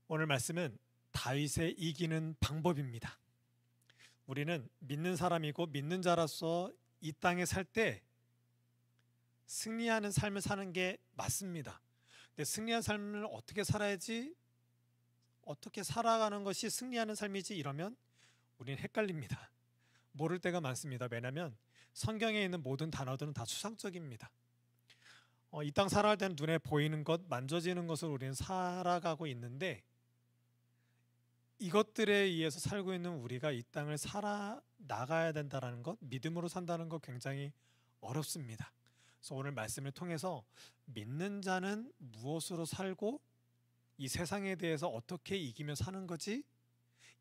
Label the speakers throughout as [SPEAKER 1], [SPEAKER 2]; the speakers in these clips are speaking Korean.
[SPEAKER 1] 오늘 말씀은 다윗의 이기는 방법입니다. 우리는 믿는 사람이고 믿는 자로서 이 땅에 살 때 승리하는 삶을 사는 게 맞습니다. 근데 승리한 삶을 어떻게 살아야지, 어떻게 살아가는 것이 승리하는 삶이지 이러면 우리는 헷갈립니다. 모를 때가 많습니다. 왜냐하면 성경에 있는 모든 단어들은 다 추상적입니다. 이 땅 살아갈 때는 눈에 보이는 것, 만져지는 것을 우리는 살아가고 있는데 이것들에 의해서 살고 있는 우리가 이 땅을 살아나가야 된다는 것, 믿음으로 산다는 것 굉장히 어렵습니다. 그래서 오늘 말씀을 통해서 믿는 자는 무엇으로 살고 이 세상에 대해서 어떻게 이기며 사는 거지?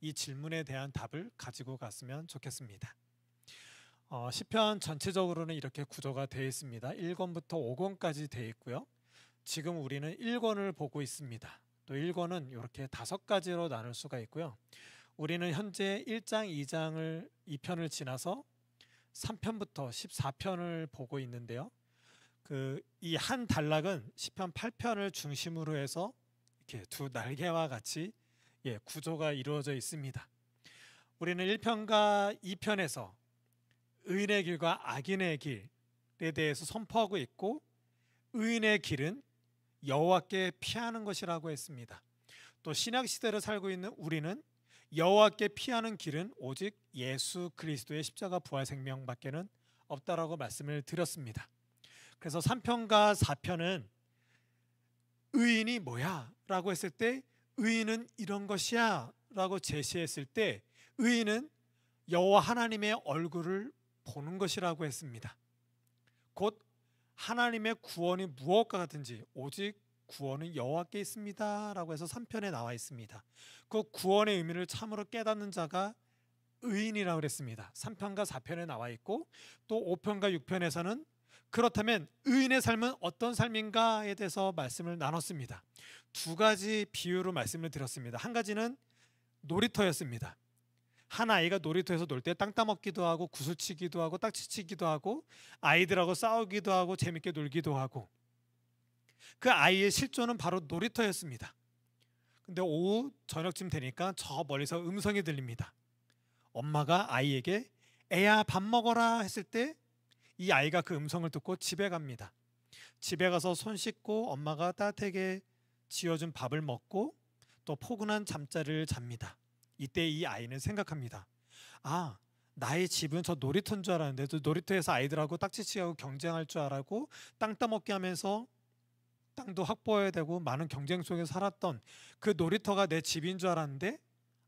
[SPEAKER 1] 이 질문에 대한 답을 가지고 갔으면 좋겠습니다. 시편 전체적으로는 이렇게 구조가 되어 있습니다. 1권부터 5권까지 되어 있고요. 지금 우리는 1권을 보고 있습니다. 또 1권은 이렇게 5가지로 나눌 수가 있고요. 우리는 현재 1장, 2편을 지나서 3편부터 14편을 보고 있는데요. 이 한 단락은 시편 8편을 중심으로 해서 이렇게 두 날개와 같이 구조가 이루어져 있습니다. 우리는 1편과 2편에서 의인의 길과 악인의 길에 대해서 선포하고 있고, 의인의 길은 여호와께 피하는 것이라고 했습니다. 또 신약 시대를 살고 있는 우리는 여호와께 피하는 길은 오직 예수 그리스도의 십자가 부활 생명밖에는 없다라고 말씀을 드렸습니다. 그래서 3편과 4편은 의인이 뭐야? 라고 했을 때 의인은 이런 것이야 라고 제시했을 때 의인은 여호와 하나님의 얼굴을 보는 것이라고 했습니다. 곧 하나님의 구원이 무엇과 같은지 오직 구원은 여호와께 있습니다 라고 해서 3편에 나와 있습니다. 그 구원의 의미를 참으로 깨닫는 자가 의인이라고 그랬습니다. 3편과 4편에 나와 있고, 또 5편과 6편에서는 그렇다면 의인의 삶은 어떤 삶인가에 대해서 말씀을 나눴습니다. 2가지 비유로 말씀을 드렸습니다. 한 가지는 놀이터였습니다. 한 아이가 놀이터에서 놀 때 땅 따먹기도 하고 구슬치기도 하고 딱지치기도 하고 아이들하고 싸우기도 하고 재밌게 놀기도 하고, 그 아이의 실존은 바로 놀이터였습니다. 근데 오후 저녁쯤 되니까 저 멀리서 음성이 들립니다. 엄마가 아이에게 애야 밥 먹어라 했을 때 이 아이가 그 음성을 듣고 집에 갑니다. 집에 가서 손 씻고 엄마가 따뜻하게 지어준 밥을 먹고 또 포근한 잠자리를 잡니다. 이때 이 아이는 생각합니다. 아, 나의 집은 저 놀이터인 줄 알았는데, 저 놀이터에서 아이들하고 딱지치기하고 경쟁할 줄 알고 땅 따먹기 하면서 땅도 확보해야 되고 많은 경쟁 속에 살았던 그 놀이터가 내 집인 줄 알았는데,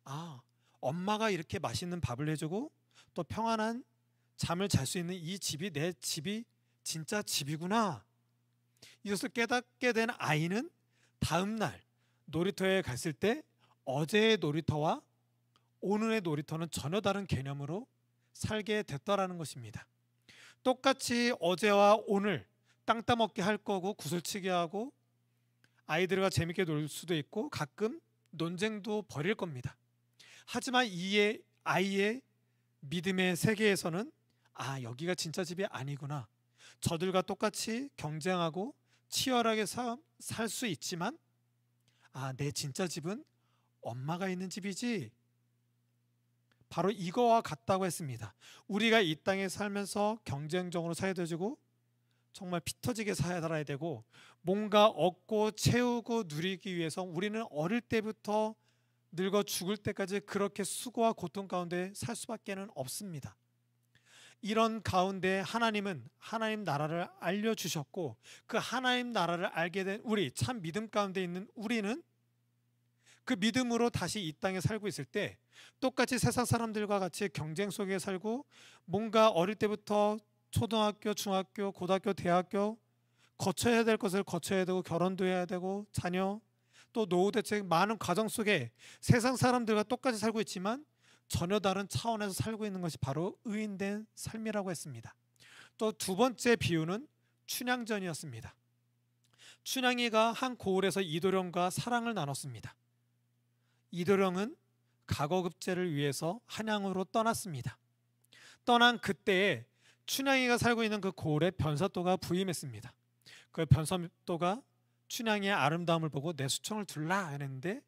[SPEAKER 1] 아, 엄마가 이렇게 맛있는 밥을 해주고 또 평안한 잠을 잘 수 있는 이 집이 내 집이 진짜 집이구나. 이것을 깨닫게 된 아이는 다음 날 놀이터에 갔을 때 어제의 놀이터와 오늘의 놀이터는 전혀 다른 개념으로 살게 됐더라는 것입니다. 똑같이 어제와 오늘 땅 따먹기 할 거고 구슬치기 하고 아이들과 재밌게 놀 수도 있고 가끔 논쟁도 벌일 겁니다. 하지만 이 아이의 믿음의 세계에서는 여기가 진짜 집이 아니구나. 저들과 똑같이 경쟁하고 치열하게 살 수 있지만 내 진짜 집은 엄마가 있는 집이지. 바로 이거와 같다고 했습니다. 우리가 이 땅에 살면서 경쟁적으로 살아야 되고 정말 피 터지게 살아야 되고 뭔가 얻고 채우고 누리기 위해서 우리는 어릴 때부터 늙어 죽을 때까지 그렇게 수고와 고통 가운데 살 수밖에 없습니다. 이런 가운데 하나님은 하나님 나라를 알려주셨고, 그 하나님 나라를 알게 된 우리, 참 믿음 가운데 있는 우리는 그 믿음으로 다시 이 땅에 살고 있을 때 똑같이 세상 사람들과 같이 경쟁 속에 살고 뭔가 어릴 때부터 초등학교, 중학교, 고등학교, 대학교 거쳐야 될 것을 거쳐야 되고 결혼도 해야 되고 자녀 또 노후 대책 많은 과정 속에 세상 사람들과 똑같이 살고 있지만 전혀 다른 차원에서 살고 있는 것이 바로 의인된 삶이라고 했습니다. 또 2번째 비유는 춘향전이었습니다. 춘향이가 한 고을에서 이도령과 사랑을 나눴습니다. 이도령은 가거급제를 위해서 한양으로 떠났습니다. 떠난 그때에 춘향이가 살고 있는 그 고을에 변사또가 부임했습니다. 그 변사또가 춘향이의 아름다움을 보고 내 수청을 둘라 했는데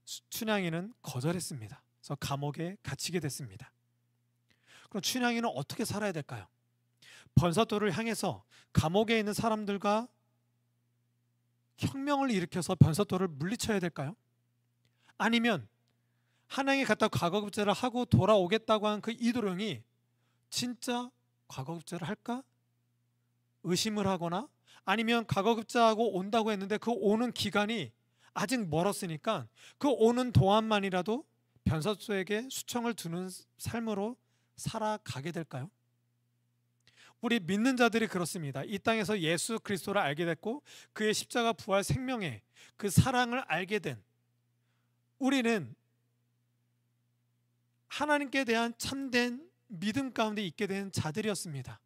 [SPEAKER 1] 춘향이는 거절했습니다. 그래서 감옥에 갇히게 됐습니다. 그럼 춘향이는 어떻게 살아야 될까요? 변사또를 향해서 감옥에 있는 사람들과 혁명을 일으켜서 변사또를 물리쳐야 될까요? 아니면 한양에 갔다 과거급제를 하고 돌아오겠다고 한 그 이도령이 진짜 과거급제를 할까? 의심을 하거나, 아니면 과거급제하고 온다고 했는데 그 오는 기간이 아직 멀었으니까 그 오는 동안만이라도 변사또에게 수청을 두는 삶으로 살아가게 될까요? 우리 믿는 자들이 그렇습니다. 이 땅에서 예수 그리스도를 알게 됐고 그의 십자가 부활 생명의 그 사랑을 알게 된 우리는 하나님께 대한 참된 믿음 가운데 있게 된 자들이었습니다.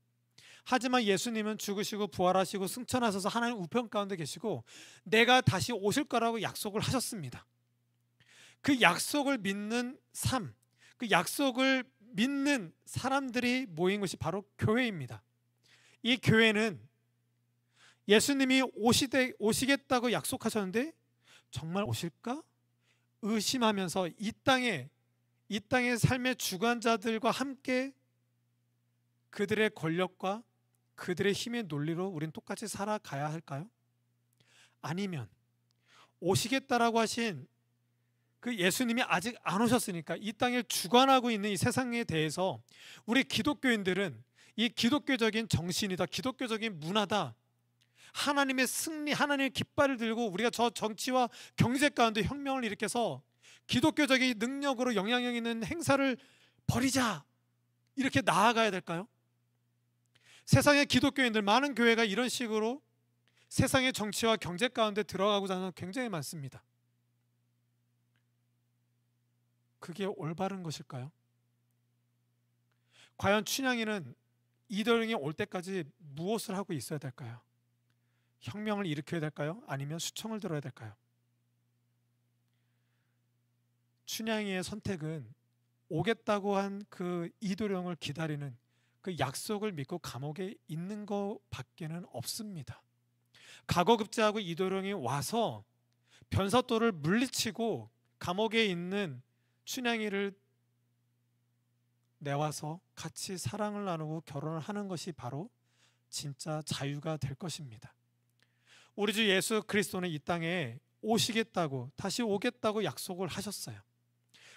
[SPEAKER 1] 하지만 예수님은 죽으시고 부활하시고 승천하셔서 하나님 우편 가운데 계시고 내가 다시 오실 거라고 약속을 하셨습니다. 그 약속을 믿는 삶, 그 약속을 믿는 사람들이 모인 것이 바로 교회입니다. 이 교회는 예수님이 오시겠다고 약속하셨는데 정말 오실까? 의심하면서 이 땅의 삶의 주관자들과 함께 그들의 권력과 그들의 힘의 논리로 우린 똑같이 살아가야 할까요? 아니면 오시겠다라고 하신 그 예수님이 아직 안 오셨으니까 이 땅을 주관하고 있는 이 세상에 대해서 우리 기독교인들은 이 기독교적인 정신이다, 기독교적인 문화다, 하나님의 승리, 하나님의 깃발을 들고 우리가 저 정치와 경제 가운데 혁명을 일으켜서 기독교적인 능력으로 영향력 있는 행사를 벌이자, 이렇게 나아가야 될까요? 세상의 기독교인들, 많은 교회가 이런 식으로 세상의 정치와 경제 가운데 들어가고자 하는 굉장히 많습니다. 그게 올바른 것일까요? 과연 춘향이는 이도령이 올 때까지 무엇을 하고 있어야 될까요? 혁명을 일으켜야 될까요? 아니면 수청을 들어야 될까요? 춘향이의 선택은 오겠다고 한 그 이도령을 기다리는 그 약속을 믿고 감옥에 있는 것밖에는 없습니다. 과거급제하고 이도령이 와서 변사또를 물리치고 감옥에 있는 춘향이를 내와서 같이 사랑을 나누고 결혼을 하는 것이 바로 진짜 자유가 될 것입니다. 우리 주 예수 그리스도는 이 땅에 오시겠다고, 다시 오겠다고 약속을 하셨어요.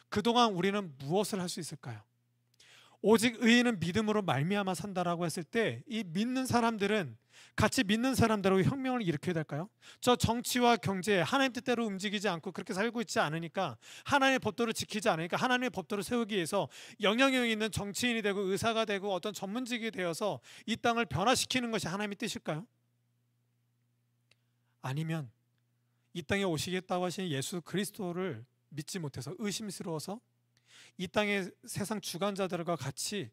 [SPEAKER 1] 그동안 우리는 무엇을 할 수 있을까요? 오직 의인은 믿음으로 말미암아 산다라고 했을 때 이 믿는 사람들은 같이 믿는 사람들하고 혁명을 일으켜야 될까요? 저 정치와 경제 하나님 뜻대로 움직이지 않고 그렇게 살고 있지 않으니까, 하나님의 법도를 지키지 않으니까 하나님의 법도를 세우기 위해서 영향력 있는 정치인이 되고 의사가 되고 어떤 전문직이 되어서 이 땅을 변화시키는 것이 하나님의 뜻일까요? 아니면 이 땅에 오시겠다고 하신 예수 그리스도를 믿지 못해서 의심스러워서 이 땅의 세상 주관자들과 같이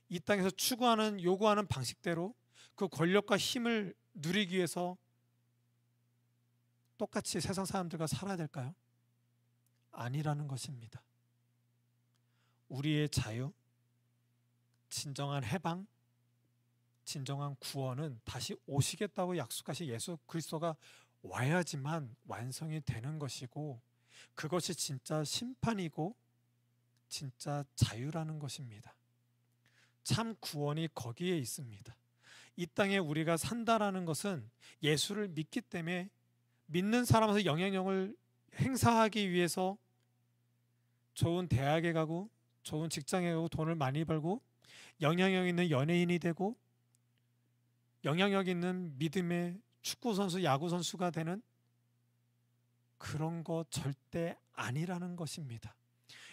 [SPEAKER 1] 이 땅에서 추구하는 요구하는 방식대로 그 권력과 힘을 누리기 위해서 똑같이 세상 사람들과 살아야 될까요? 아니라는 것입니다. 우리의 자유, 진정한 해방, 진정한 구원은 다시 오시겠다고 약속하신 예수 그리스도가 와야지만 완성이 되는 것이고, 그것이 진짜 심판이고 진짜 자유라는 것입니다. 참 구원이 거기에 있습니다. 이 땅에 우리가 산다라는 것은 예수를 믿기 때문에 믿는 사람에서 영향력을 행사하기 위해서 좋은 대학에 가고 좋은 직장에 가고 돈을 많이 벌고 영향력 있는 연예인이 되고 영향력 있는 믿음의 축구선수, 야구선수가 되는 그런 거 절대 아니라는 것입니다.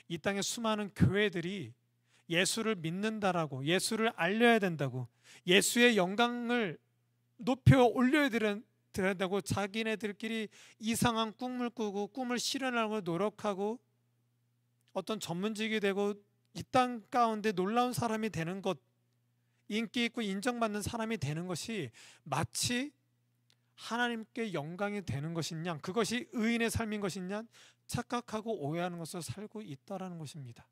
[SPEAKER 1] 이 땅에 수많은 교회들이 예수를 믿는다라고, 예수를 알려야 된다고, 예수의 영광을 높여 올려야 된다고 자기네들끼리 이상한 꿈을 꾸고 꿈을 실현하려고 노력하고 어떤 전문직이 되고 이 땅 가운데 놀라운 사람이 되는 것, 인기 있고 인정받는 사람이 되는 것이 마치 하나님께 영광이 되는 것이냐, 그것이 의인의 삶인 것이냐 착각하고 오해하는 것으로 살고 있다라는 것입니다.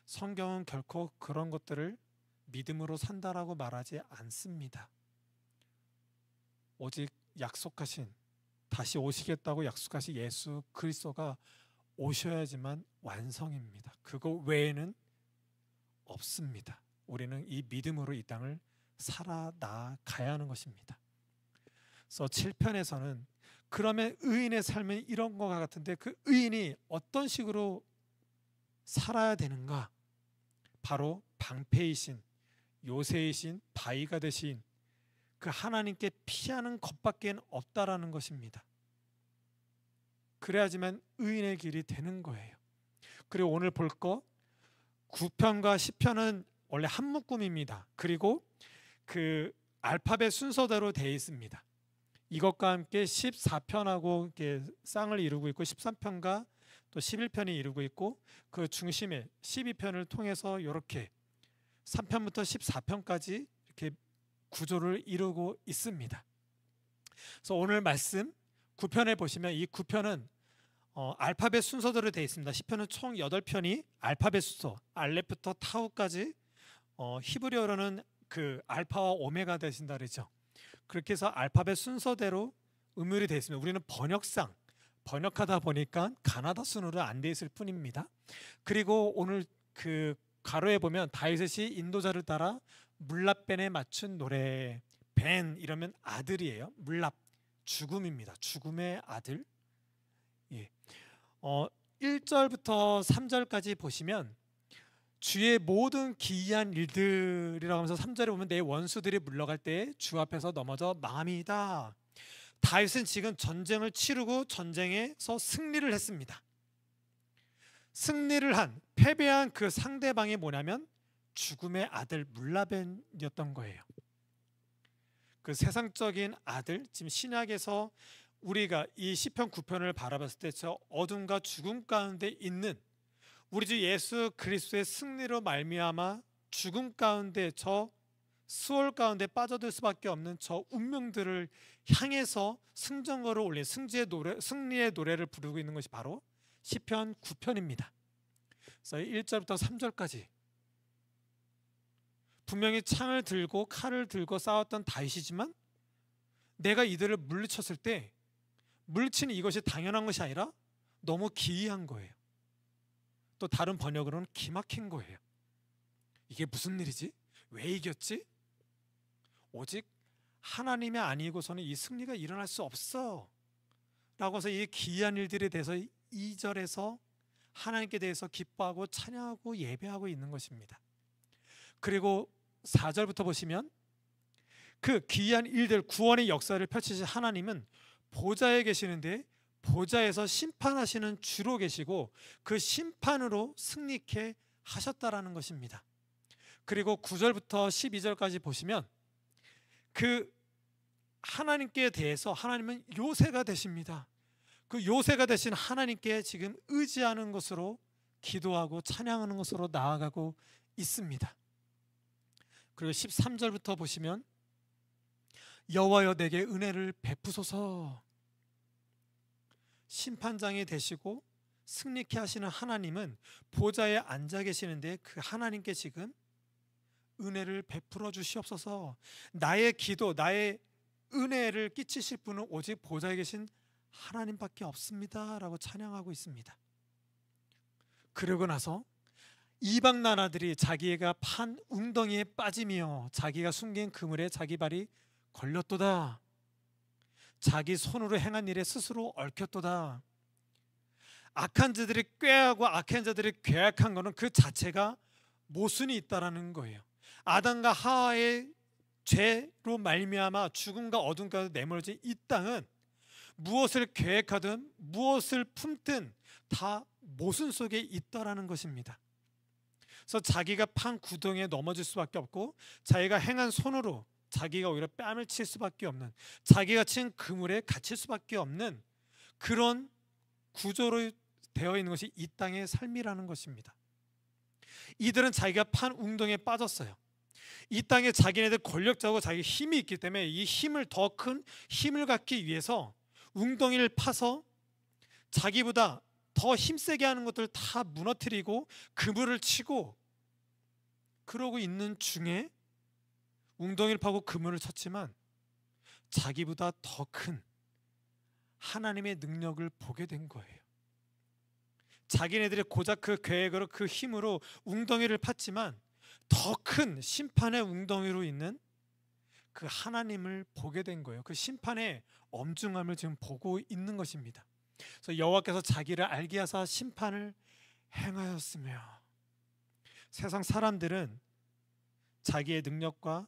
[SPEAKER 1] 성경은 결코 그런 것들을 믿음으로 산다라고 말하지 않습니다. 오직 약속하신 다시 오시겠다고 약속하신 예수 그리스도가 오셔야지만 완성입니다. 그거 외에는 없습니다. 우리는 이 믿음으로 이 땅을 살아나가야 하는 것입니다. 그래서 7편에서는 그러면 의인의 삶은 이런 것 같은데 그 의인이 어떤 식으로 살아야 되는가? 바로 방패이신 요새이신 바위가 되신 그 하나님께 피하는 것밖에 없다라는 것입니다. 그래야지만 의인의 길이 되는 거예요. 그리고 오늘 볼 거 9편과 10편은 원래 한 묶음입니다. 그리고 그 알파벳 순서대로 되어 있습니다. 이것과 함께 14편하고 쌍을 이루고 있고 13편과 또 11편이 이루고 있고 그 중심에 12편을 통해서 이렇게 3편부터 14편까지 이렇게 구조를 이루고 있습니다. 그래서 오늘 말씀 9편에 보시면 이 9편은 알파벳 순서대로 되어 있습니다. 10편은 총 8편이 알파벳 순서 알렙부터 타우까지 히브리어로는 그 알파와 오메가 되신다 그러죠. 그렇게 해서 알파벳 순서대로 음율이 되어 있습니다. 우리는 번역상 번역하다 보니까 가나다 순으로 안 되어 있을 뿐입니다. 그리고 오늘 그 가로에 보면 다윗이 인도자를 따라 물랍벤에 맞춘 노래. 벤 이러면 아들이에요. 물랍 죽음입니다. 죽음의 아들. 예. 1절부터 3절까지 보시면 주의 모든 기이한 일들이라고 하면서 3절에 보면 내 원수들이 물러갈 때 주 앞에서 넘어져 망함이다. 다윗은 지금 전쟁을 치르고 전쟁에서 승리를 했습니다. 승리를 한 패배한 그 상대방이 뭐냐면 죽음의 아들 물라벤이었던 거예요. 그 세상적인 아들, 지금 신약에서 우리가 이 시편 9편을 바라봤을 때 저 어둠과 죽음 가운데 있는 우리 주 예수 그리스도의 승리로 말미암아 죽음 가운데 저 수월 가운데 빠져들 수밖에 없는 저 운명들을 향해서 승전거를 올린 승리의 노래를 부르고 있는 것이 바로 시편 9편입니다. 그래서 1절부터 3절까지 분명히 창을 들고 칼을 들고 싸웠던 다윗이지만 내가 이들을 물리쳤을 때 물리치는 이것이 당연한 것이 아니라 너무 기이한 거예요. 또 다른 번역으로는 기막힌 거예요. 이게 무슨 일이지? 왜 이겼지? 오직 하나님이 아니고서는 이 승리가 일어날 수 없어 라고 해서 이 기이한 일들에 대해서 2절에서 하나님께 대해서 기뻐하고 찬양하고 예배하고 있는 것입니다. 그리고 4절부터 보시면 그 기이한 일들 구원의 역사를 펼치신 하나님은 보좌에 계시는데 보좌에서 심판하시는 주로 계시고 그 심판으로 승리케 하셨다라는 것입니다. 그리고 9절부터 12절까지 보시면 그 하나님께 대해서 하나님은 요새가 되십니다. 그 요새가 되신 하나님께 지금 의지하는 것으로 기도하고 찬양하는 것으로 나아가고 있습니다. 그리고 13절부터 보시면 여호와여 내게 은혜를 베푸소서. 심판장이 되시고 승리케 하시는 하나님은 보좌에 앉아 계시는데 그 하나님께 지금 은혜를 베풀어 주시옵소서. 나의 기도, 나의 은혜를 끼치실 분은 오직 보좌에 계신 하나님밖에 없습니다 라고 찬양하고 있습니다. 그러고 나서 이방 나라들이 자기가 판 웅덩이에 빠지며 자기가 숨긴 그물에 자기 발이 걸렸도다. 자기 손으로 행한 일에 스스로 얽혔도다. 악한 자들이 꾀하고 악한 자들이 계획한 것은 그 자체가 모순이 있다라는 거예요. 아담과 하와의 죄로 말미암아 죽음과 어둠 가운데 내몰려진 이 땅은 무엇을 계획하든 무엇을 품든 다 모순 속에 있다라는 것입니다. 그래서 자기가 판 구덩이에 넘어질 수밖에 없고 자기가 행한 손으로 자기가 오히려 뺨을 칠 수밖에 없는, 자기가 친 그물에 갇힐 수밖에 없는 그런 구조로 되어 있는 것이 이 땅의 삶이라는 것입니다. 이들은 자기가 판 웅덩이에 빠졌어요. 이 땅에 자기네들 권력자고 자기 힘이 있기 때문에 이 힘을 더 큰 힘을 갖기 위해서 웅덩이를 파서 자기보다 더 힘세게 하는 것들을 다 무너뜨리고 그물을 치고 그러고 있는 중에 웅덩이를 파고 그물을 쳤지만 자기보다 더 큰 하나님의 능력을 보게 된 거예요. 자기네들이 고작 그 계획으로 그 힘으로 웅덩이를 팠지만 더 큰 심판의 웅덩이로 있는 그 하나님을 보게 된 거예요. 그 심판의 엄중함을 지금 보고 있는 것입니다. 그래서 여호와께서 자기를 알게 하사 심판을 행하였으며, 세상 사람들은 자기의 능력과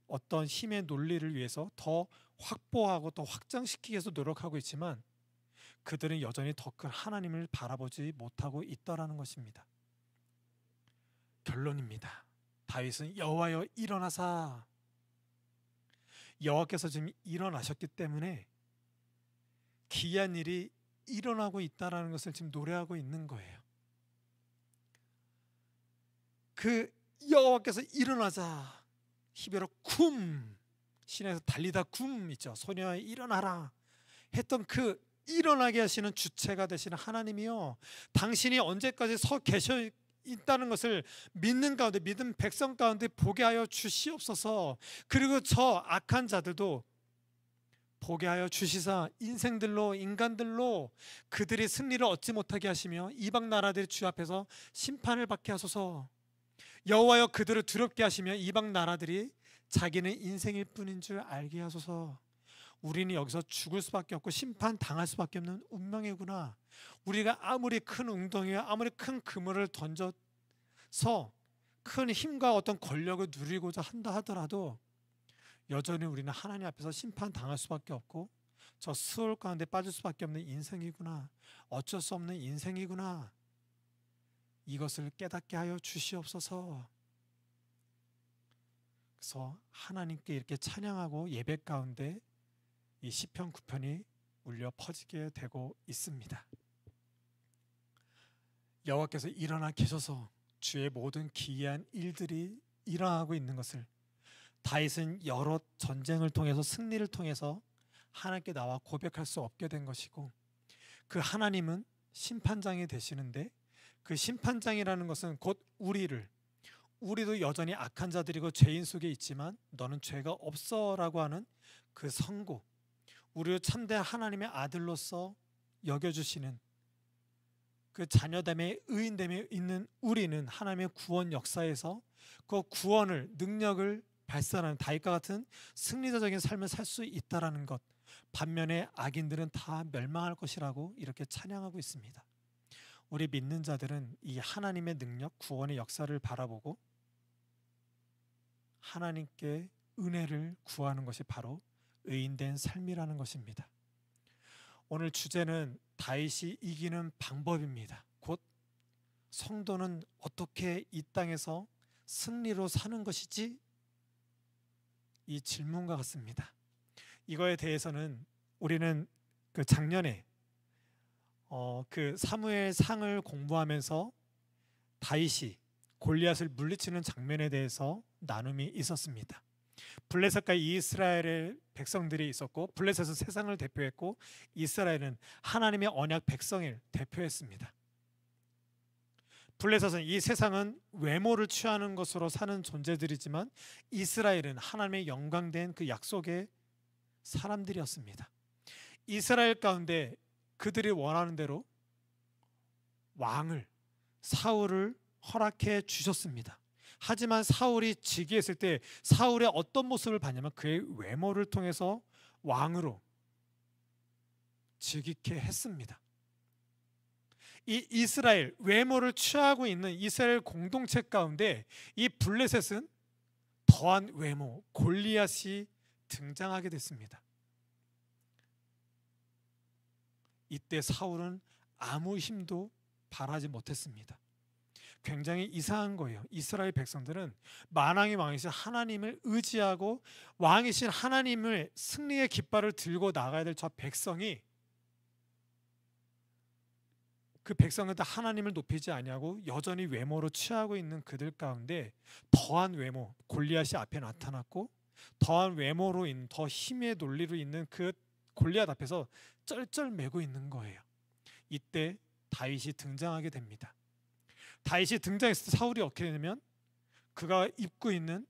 [SPEAKER 1] 어떤 힘의 논리를 위해서 더 확보하고 더 확장시키기 위해서 노력하고 있지만 그들은 여전히 더 큰 하나님을 바라보지 못하고 있다라는 것입니다. 결론입니다. 다윗은 여호와여 일어나사, 여호와께서 지금 일어나셨기 때문에 기이한 일이 일어나고 있다라는 것을 지금 노래하고 있는 거예요. 그 여호와께서 일어나자, 히브리어 쿰, 신에서 달리다 쿰 있죠. 소녀야 일어나라 했던 그 일어나게 하시는 주체가 되시는 하나님이요, 당신이 언제까지 서 계셔 있다는 것을 믿는 가운데, 믿은 백성 가운데 보게 하여 주시옵소서. 그리고 저 악한 자들도 보게 하여 주시사 인생들로, 인간들로 그들이 승리를 얻지 못하게 하시며 이방 나라들이 주 앞에서 심판을 받게 하소서. 여호와여 그들을 두렵게 하시며 이방 나라들이 자기는 인생일 뿐인 줄 알게 하소서. 우리는 여기서 죽을 수밖에 없고 심판 당할 수밖에 없는 운명이구나. 우리가 아무리 큰 웅덩이와 아무리 큰 그물을 던져서 큰 힘과 어떤 권력을 누리고자 한다 하더라도 여전히 우리는 하나님 앞에서 심판 당할 수밖에 없고 저 수월 가운데 빠질 수밖에 없는 인생이구나. 어쩔 수 없는 인생이구나. 이것을 깨닫게 하여 주시옵소서. 그래서 하나님께 이렇게 찬양하고 예배 가운데 이 시편 9편이 울려 퍼지게 되고 있습니다. 여호와께서 일어나 계셔서 주의 모든 기이한 일들이 일어나고 있는 것을 다윗은 여러 전쟁을 통해서, 승리를 통해서 하나님께 나와 고백할 수 없게 된 것이고, 그 하나님은 심판장이 되시는데 그 심판장이라는 것은 곧 우리도 여전히 악한 자들이고 죄인 속에 있지만 너는 죄가 없어라고 하는 그 선고, 우리를 참된 하나님의 아들로서 여겨주시는 그 자녀됨의 의인됨에 있는 우리는 하나님의 구원 역사에서 그 구원을, 능력을 발산하는 다윗과 같은 승리자적인 삶을 살 수 있다라는 것, 반면에 악인들은 다 멸망할 것이라고 이렇게 찬양하고 있습니다. 우리 믿는 자들은 이 하나님의 능력, 구원의 역사를 바라보고 하나님께 은혜를 구하는 것이 바로 의인된 삶이라는 것입니다. 오늘 주제는 다윗이 이기는 방법입니다. 곧 성도는 어떻게 이 땅에서 승리로 사는 것이지? 이 질문과 같습니다. 이거에 대해서는 우리는 그 작년에 그 사무엘 상을 공부하면서 다윗이 골리앗을 물리치는 장면에 대해서 나눔이 있었습니다. 블레셋과 이스라엘의 백성들이 있었고, 블레셋은 세상을 대표했고 이스라엘은 하나님의 언약 백성을 대표했습니다. 블레셋은, 이 세상은 외모를 취하는 것으로 사는 존재들이지만 이스라엘은 하나님의 영광된 그 약속의 사람들이었습니다. 이스라엘 가운데 그들이 원하는 대로 왕을, 사울을 허락해 주셨습니다. 하지만 사울이 즉위했을 때 사울의 어떤 모습을 봤냐면 그의 외모를 통해서 왕으로 즉위케 했습니다. 이 이스라엘, 외모를 취하고 있는 이스라엘 공동체 가운데 이 블레셋은 더한 외모, 골리앗이 등장하게 됐습니다. 이때 사울은 아무 힘도 발하지 못했습니다. 굉장히 이상한 거예요. 이스라엘 백성들은 만왕의 왕이신 하나님을 의지하고 왕이신 하나님을, 승리의 깃발을 들고 나가야 될 저 백성이, 그 백성은 다 하나님을 높이지 아니하고 여전히 외모로 취하고 있는 그들 가운데 더한 외모, 골리앗이 앞에 나타났고, 더한 외모로 있는, 더 힘의 논리로 있는 그 골리앗 앞에서 쩔쩔매고 있는 거예요. 이때 다윗이 등장하게 됩니다. 다윗이 등장했을 때 사울이 어떻게 되냐면 그가 입고 있는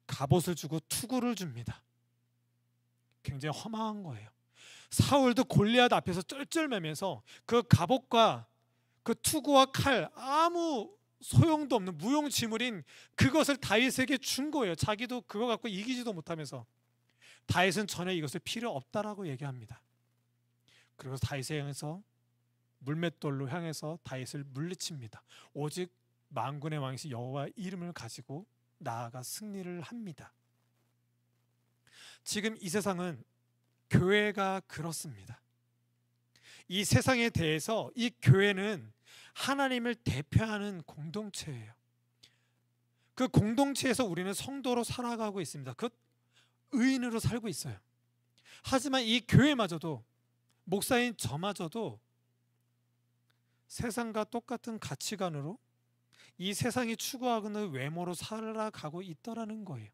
[SPEAKER 1] 갑옷을 주고 투구를 줍니다. 굉장히 허망한 거예요. 사울도 골리앗 앞에서 쩔쩔매면서 그 갑옷과 그 투구와 칼, 아무 소용도 없는 무용지물인 그것을 다윗에게 준 거예요. 자기도 그거 갖고 이기지도 못하면서. 다윗은 전혀 이것을 필요 없다라고 얘기합니다. 그리고 다윗을 향해서 물맷돌로 향해서 다윗을 물리칩니다. 오직 만군의 왕이신 여호와 이름을 가지고 나아가 승리를 합니다. 지금 이 세상은 교회가 그렇습니다. 이 세상에 대해서 이 교회는 하나님을 대표하는 공동체예요. 그 공동체에서 우리는 성도로 살아가고 있습니다. 그 의인으로 살고 있어요. 하지만 이 교회마저도, 목사인 저마저도 세상과 똑같은 가치관으로 이 세상이 추구하는 외모로 살아가고 있더라는 거예요.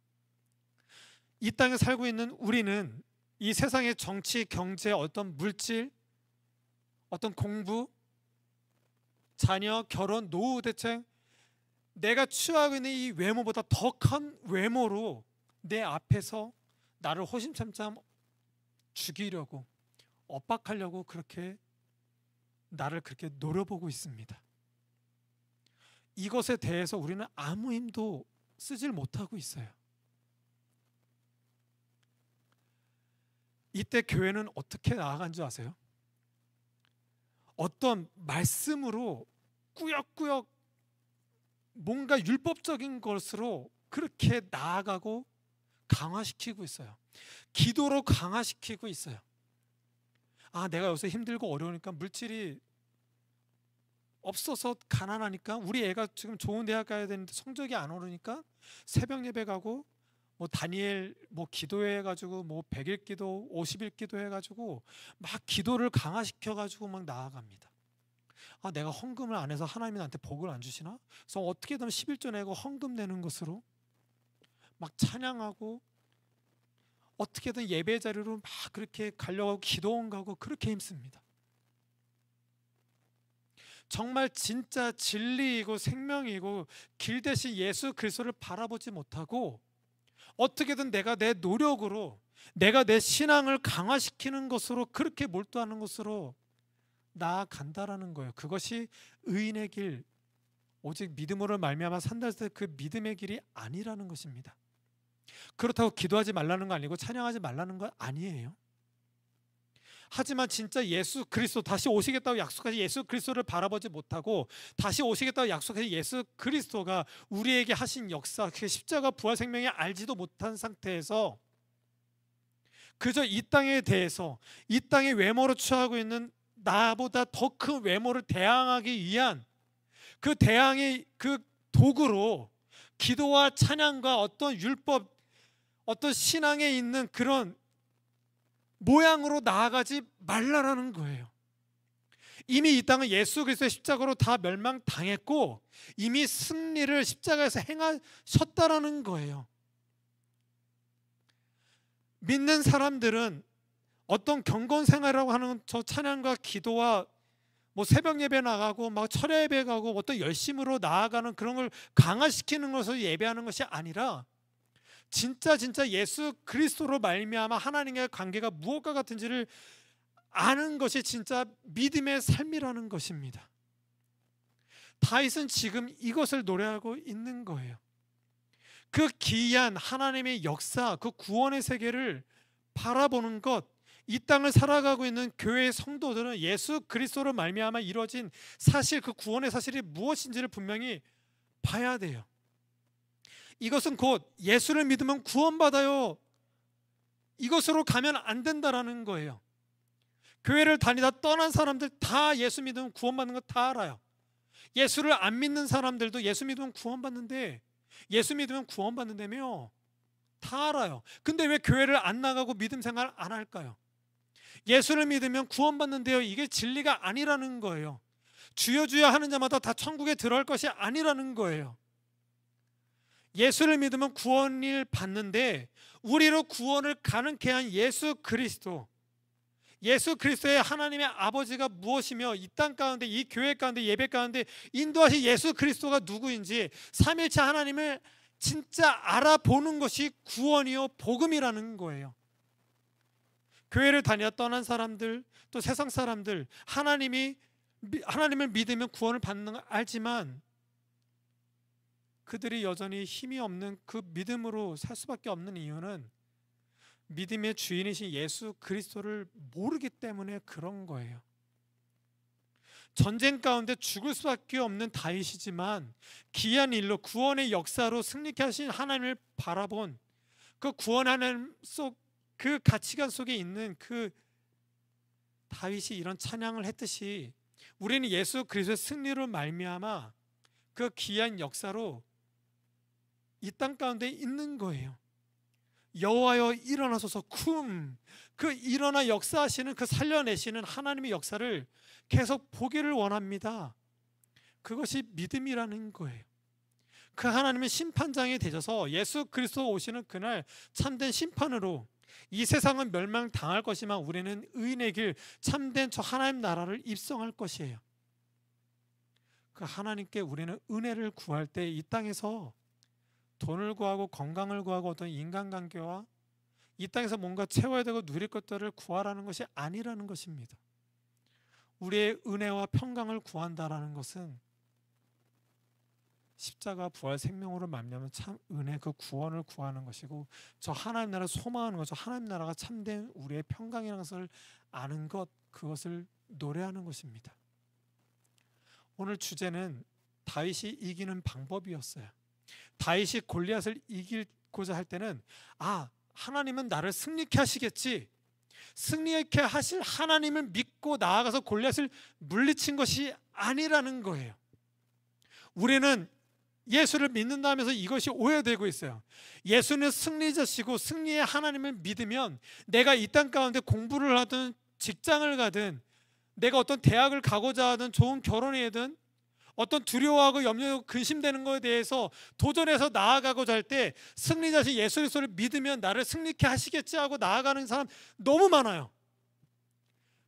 [SPEAKER 1] 이 땅에 살고 있는 우리는 이 세상의 정치, 경제, 어떤 물질, 어떤 공부, 자녀, 결혼, 노후 대책, 내가 취하고 있는 이 외모보다 더 큰 외모로 내 앞에서 나를 호심참참 죽이려고, 엇박하려고 그렇게 나를 그렇게 노려보고 있습니다. 이것에 대해서 우리는 아무 힘도 쓰질 못하고 있어요. 이때 교회는 어떻게 나아간 줄 아세요? 어떤 말씀으로 꾸역꾸역 뭔가 율법적인 것으로 그렇게 나아가고 강화시키고 있어요. 기도로 강화시키고 있어요. 아, 내가 요새 힘들고 어려우니까, 물질이 없어서 가난하니까, 우리 애가 지금 좋은 대학 가야 되는데 성적이 안 오르니까 새벽 예배 가고, 뭐 다니엘 뭐 기도해 가지고 뭐 100일 기도, 50일 기도해 가지고 막 기도를 강화시켜 가지고 막 나아갑니다. 아, 내가 헌금을 안 해서 하나님이 나한테 복을 안 주시나? 그래서 어떻게든 11조 내고 헌금 내는 것으로 막 찬양하고, 어떻게든 예배 자리로 막 그렇게 가려고 기도원 가고 그렇게 힘씁니다. 정말 진짜 진리이고 생명이고 길 대신 예수 그리스도를 바라보지 못하고, 어떻게든 내가 내 노력으로, 내가 내 신앙을 강화시키는 것으로, 그렇게 몰두하는 것으로 나아간다라는 거예요. 그것이 의인의 길, 오직 믿음으로 말미암아 산다 할 때 그 믿음의 길이 아니라는 것입니다. 그렇다고 기도하지 말라는 거 아니고 찬양하지 말라는 건 아니에요. 하지만 진짜 예수 그리스도, 다시 오시겠다고 약속하신 예수 그리스도를 바라보지 못하고, 다시 오시겠다고 약속하신 예수 그리스도가 우리에게 하신 역사, 그 십자가 부활 생명에 알지도 못한 상태에서 그저 이 땅에 대해서, 이 땅의 외모로 취하고 있는 나보다 더 큰 외모를 대항하기 위한 그 대항의 그 도구로 기도와 찬양과 어떤 율법, 어떤 신앙에 있는 그런 모양으로 나아가지 말라라는 거예요. 이미 이 땅은 예수 그리스도의 십자가로 다 멸망당했고 이미 승리를 십자가에서 행하셨다라는 거예요. 믿는 사람들은 어떤 경건 생활이라고 하는 저 찬양과 기도와 뭐 새벽 예배 나가고 막 철야 예배 가고 어떤 열심으로 나아가는 그런 걸 강화시키는 것을 예배하는 것이 아니라, 진짜 예수 그리스도로 말미암아 하나님과의 관계가 무엇과 같은지를 아는 것이 진짜 믿음의 삶이라는 것입니다. 다윗은 지금 이것을 노래하고 있는 거예요. 그 기이한 하나님의 역사, 그 구원의 세계를 바라보는 것, 이 땅을 살아가고 있는 교회의 성도들은 예수 그리스도로 말미암아 이루어진 사실, 그 구원의 사실이 무엇인지를 분명히 봐야 돼요. 이것은 곧 예수를 믿으면 구원받아요, 이것으로 가면 안 된다라는 거예요. 교회를 다니다 떠난 사람들 다 예수 믿으면 구원받는 거 다 알아요. 예수를 안 믿는 사람들도 예수 믿으면 구원받는데, 예수 믿으면 구원받는다며 다 알아요. 근데 왜 교회를 안 나가고 믿음 생활 안 할까요? 예수를 믿으면 구원받는데요, 이게 진리가 아니라는 거예요. 주여 주여 하는 자마다 다 천국에 들어갈 것이 아니라는 거예요. 예수를 믿으면 구원을 받는데, 우리로 구원을 가능케 한 예수 그리스도, 예수 그리스도의 하나님의 아버지가 무엇이며 이 땅 가운데, 이 교회 가운데, 예배 가운데 인도하신 예수 그리스도가 누구인지, 삼위일체 하나님을 진짜 알아보는 것이 구원이요 복음이라는 거예요. 교회를 다녀 떠난 사람들, 또 세상 사람들, 하나님을 믿으면 구원을 받는 걸 알지만 그들이 여전히 힘이 없는 그 믿음으로 살 수밖에 없는 이유는 믿음의 주인이신 예수 그리스도를 모르기 때문에 그런 거예요. 전쟁 가운데 죽을 수밖에 없는 다윗이지만 기이한 일로 구원의 역사로 승리케 하신 하나님을 바라본 그 구원 하나님 속 그 가치관 속에 있는 그 다윗이 이런 찬양을 했듯이 우리는 예수 그리스도의 승리로 말미암아 그 기이한 역사로 이 땅 가운데 있는 거예요. 여호와여 일어나소서. 그 일어나 역사하시는 그 살려내시는 하나님의 역사를 계속 보기를 원합니다. 그것이 믿음이라는 거예요. 그 하나님의 심판장에 되셔서 예수 그리스도 오시는 그날 참된 심판으로 이 세상은 멸망당할 것이지만 우리는 의인의 길 참된 저 하나님 나라를 입성할 것이에요. 그 하나님께 우리는 은혜를 구할 때 이 땅에서 돈을 구하고 건강을 구하고 어떤 인간관계와 이 땅에서 뭔가 채워야 되고 누릴 것들을 구하라는 것이 아니라는 것입니다. 우리의 은혜와 평강을 구한다라는 것은 십자가 부활 생명으로 말미암은 참 은혜 그 구원을 구하는 것이고 저 하나님 나라를 소망하는 것, 저 하나님 나라가 참된 우리의 평강이라는 것을 아는 것, 그것을 노래하는 것입니다. 오늘 주제는 다윗이 이기는 방법이었어요. 다윗이 골리앗을 이기고자 할 때는 하나님은 나를 승리케 하시겠지, 승리케 하실 하나님을 믿고 나아가서 골리앗을 물리친 것이 아니라는 거예요. 우리는 예수를 믿는다 하면서 이것이 오해되고 있어요. 예수는 승리자시고 승리의 하나님을 믿으면 내가 이 땅 가운데 공부를 하든 직장을 가든 내가 어떤 대학을 가고자 하든 좋은 결혼이든 어떤 두려워하고 염려하고 근심되는 것에 대해서 도전해서 나아가고자 할 때 승리자신 예수 그리스도를 믿으면 나를 승리케 하시겠지 하고 나아가는 사람 너무 많아요.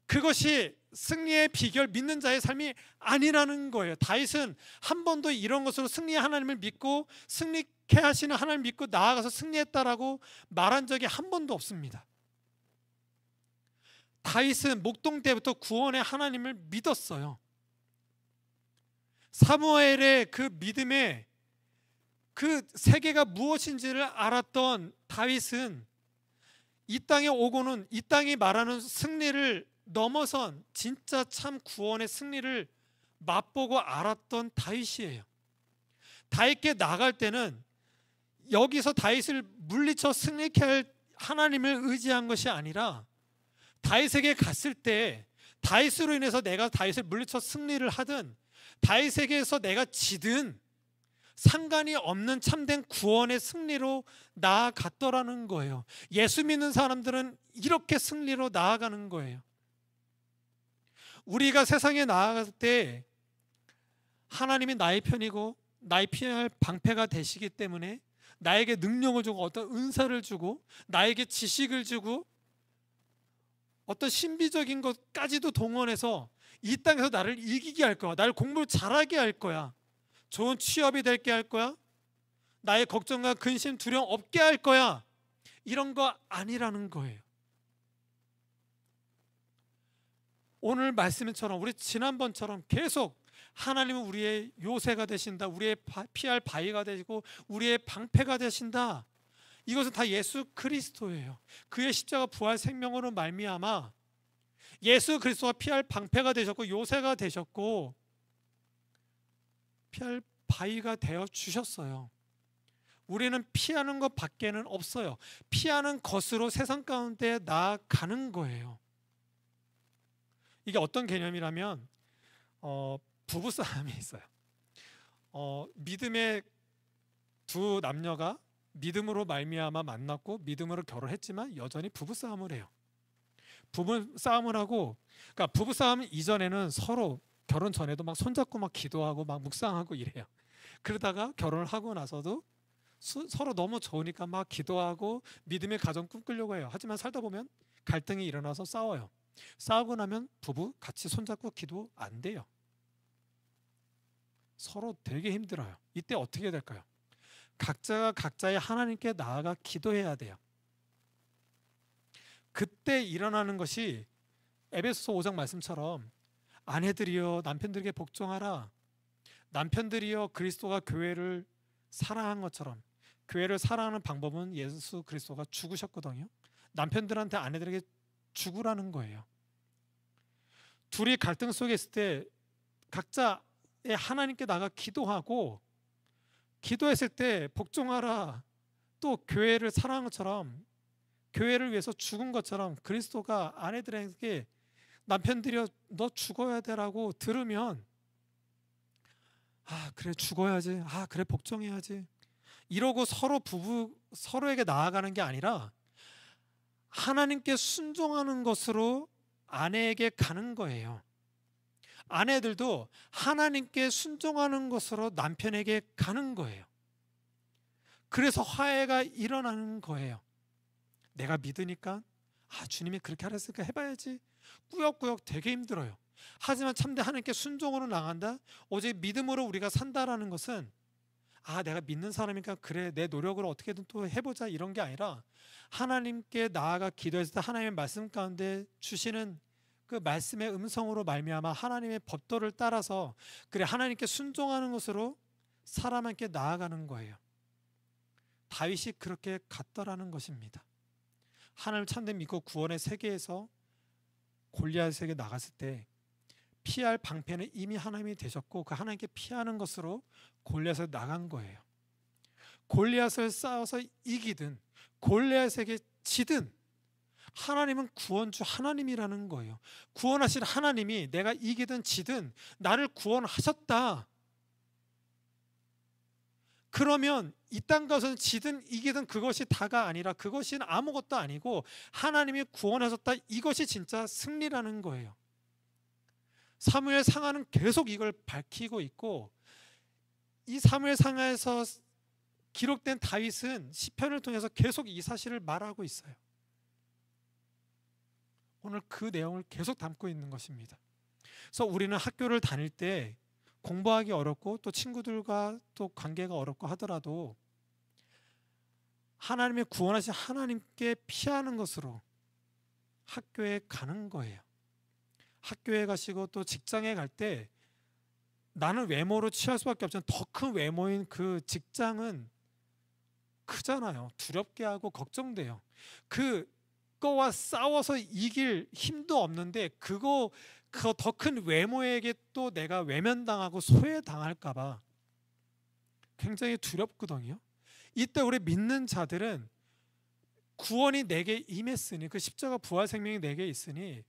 [SPEAKER 1] 그것이 승리의 비결, 믿는 자의 삶이 아니라는 거예요. 다윗은 한 번도 이런 것으로 승리의 하나님을 믿고 승리케 하시는 하나님을 믿고 나아가서 승리했다라고 말한 적이 한 번도 없습니다. 다윗은 목동 때부터 구원의 하나님을 믿었어요. 사무엘의 그 믿음의 그 세계가 무엇인지를 알았던 다윗은 이 땅에 오고는 이 땅이 말하는 승리를 넘어선 진짜 참 구원의 승리를 맛보고 알았던 다윗이에요. 다윗께 나갈 때는 여기서 다윗을 물리쳐 승리케 할 하나님을 의지한 것이 아니라 다윗에게 갔을 때 다윗으로 인해서 내가 다윗을 물리쳐 승리를 하든 다윗에게서 내가 지든 상관이 없는 참된 구원의 승리로 나아갔더라는 거예요. 예수 믿는 사람들은 이렇게 승리로 나아가는 거예요. 우리가 세상에 나아갈 때 하나님이 나의 편이고 나의 피할 방패가 되시기 때문에 나에게 능력을 주고 어떤 은사를 주고 나에게 지식을 주고 어떤 신비적인 것까지도 동원해서 이 땅에서 나를 이기게 할 거야. 나를 공부를 잘하게 할 거야. 좋은 취업이 되게 할 거야. 나의 걱정과 근심, 두려움 없게 할 거야. 이런 거 아니라는 거예요. 오늘 말씀처럼 우리 지난번처럼 계속 하나님은 우리의 요새가 되신다. 우리의 피할 바위가 되시고 우리의 방패가 되신다. 이것은 다 예수 그리스도예요. 그의 십자가 부활 생명으로 말미암아 예수 그리스도가 피할 방패가 되셨고 요새가 되셨고 피할 바위가 되어 주셨어요. 우리는 피하는 것 밖에는 없어요. 피하는 것으로 세상 가운데 나아가는 거예요. 이게 어떤 개념이라면 부부싸움이 있어요. 믿음의 두 남녀가 믿음으로 말미암아 만났고 믿음으로 결혼했지만 여전히 부부싸움을 해요. 부부싸움을 하고, 그러니까 부부싸움 이전에는 서로 결혼 전에도 막 손잡고 막 기도하고 막 묵상하고 이래요. 그러다가 결혼을 하고 나서도 서로 너무 좋으니까 막 기도하고 믿음의 가정 꿈꾸려고 해요. 하지만 살다 보면 갈등이 일어나서 싸워요. 싸우고 나면 부부 같이 손잡고 기도 안 돼요. 서로 되게 힘들어요. 이때 어떻게 될까요? 각자가 각자의 하나님께 나아가 기도해야 돼요. 그때 일어나는 것이 에베소서 5장 말씀처럼 아내들이여 남편들에게 복종하라. 남편들이여 그리스도가 교회를 사랑한 것처럼, 교회를 사랑하는 방법은 예수 그리스도가 죽으셨거든요. 남편들한테 아내들에게 죽으라는 거예요. 둘이 갈등 속에 있을 때 각자 하나님께 나가 기도하고, 기도했을 때 복종하라, 또 교회를 사랑한 것처럼, 교회를 위해서 죽은 것처럼 그리스도가 아내들에게 남편들이 너 죽어야 되라고 들으면 그래 죽어야지, 그래 복종해야지 이러고 서로 서로에게 나아가는 게 아니라 하나님께 순종하는 것으로 아내에게 가는 거예요. 아내들도 하나님께 순종하는 것으로 남편에게 가는 거예요. 그래서 화해가 일어나는 거예요. 내가 믿으니까 주님이 그렇게 하랬으니까 해봐야지. 꾸역꾸역 되게 힘들어요. 하지만 참된 하나님께 순종으로 나간다, 오직 믿음으로 우리가 산다라는 것은 내가 믿는 사람이니까 그래 내 노력으로 어떻게든 또 해보자 이런 게 아니라, 하나님께 나아가 기도했을 때 하나님의 말씀 가운데 주시는 그 말씀의 음성으로 말미암아 하나님의 법도를 따라서 그래 하나님께 순종하는 것으로 사람에게 나아가는 거예요. 다윗이 그렇게 갔더라는 것입니다. 하나님 참된 믿고 구원의 세계에서 골리앗에게 나갔을 때 피할 방패는 이미 하나님이 되셨고, 그 하나님께 피하는 것으로 골리앗을 나간 거예요. 골리앗을 싸워서 이기든 골리앗에게 지든 하나님은 구원주 하나님이라는 거예요. 구원하신 하나님이 내가 이기든 지든 나를 구원하셨다. 그러면 이 땅 가서는 지든 이기든 그것이 다가 아니라, 그것이 아무것도 아니고 하나님이 구원하셨다, 이것이 진짜 승리라는 거예요. 사무엘 상하는 계속 이걸 밝히고 있고, 이 사무엘 상하에서 기록된 다윗은 시편을 통해서 계속 이 사실을 말하고 있어요. 오늘 그 내용을 계속 담고 있는 것입니다. 그래서 우리는 학교를 다닐 때 공부하기 어렵고 또 친구들과 또 관계가 어렵고 하더라도 하나님의 구원하신 하나님께 피하는 것으로 학교에 가는 거예요. 학교에 가시고 또 직장에 갈 때 나는 외모로 취할 수밖에 없지만 더 큰 외모인 그 직장은 크잖아요. 두렵게 하고 걱정돼요. 그거와 싸워서 이길 힘도 없는데 그 더 큰 외모에게 또 내가 외면당하고 소외당할까 봐 굉장히 두렵거든요. 이때 우리 믿는 자들은 구원이 내게 임했으니, 그 십자가 부활 생명이 내게 있으니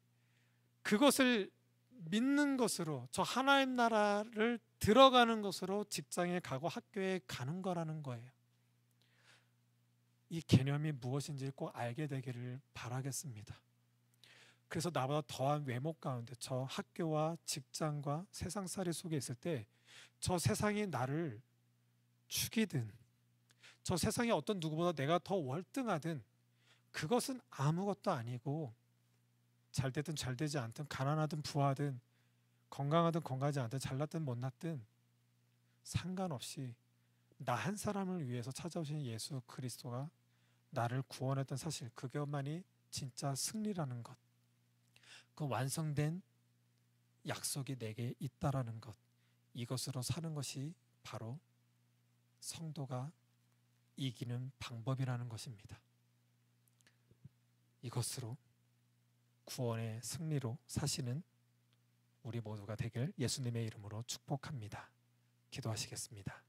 [SPEAKER 1] 그것을 믿는 것으로 저 하나님 나라를 들어가는 것으로 직장에 가고 학교에 가는 거라는 거예요. 이 개념이 무엇인지 꼭 알게 되기를 바라겠습니다. 그래서 나보다 더한 외모 가운데 저 학교와 직장과 세상살이 속에 있을 때 저 세상이 나를 죽이든 저 세상에 어떤 누구보다 내가 더 월등하든 그것은 아무것도 아니고, 잘 되든 잘 되지 않든 가난하든 부하든 건강하든 건강하지 않든 잘났든 못났든 상관없이 나 한 사람을 위해서 찾아오신 예수 그리스도가 나를 구원했던 사실, 그것만이 진짜 승리라는 것, 그 완성된 약속이 내게 있다라는 것, 이것으로 사는 것이 바로 성도가 이기는 방법이라는 것입니다. 이것으로 구원의 승리로 사시는 우리 모두가 되길 예수님의 이름으로 축복합니다. 기도하시겠습니다.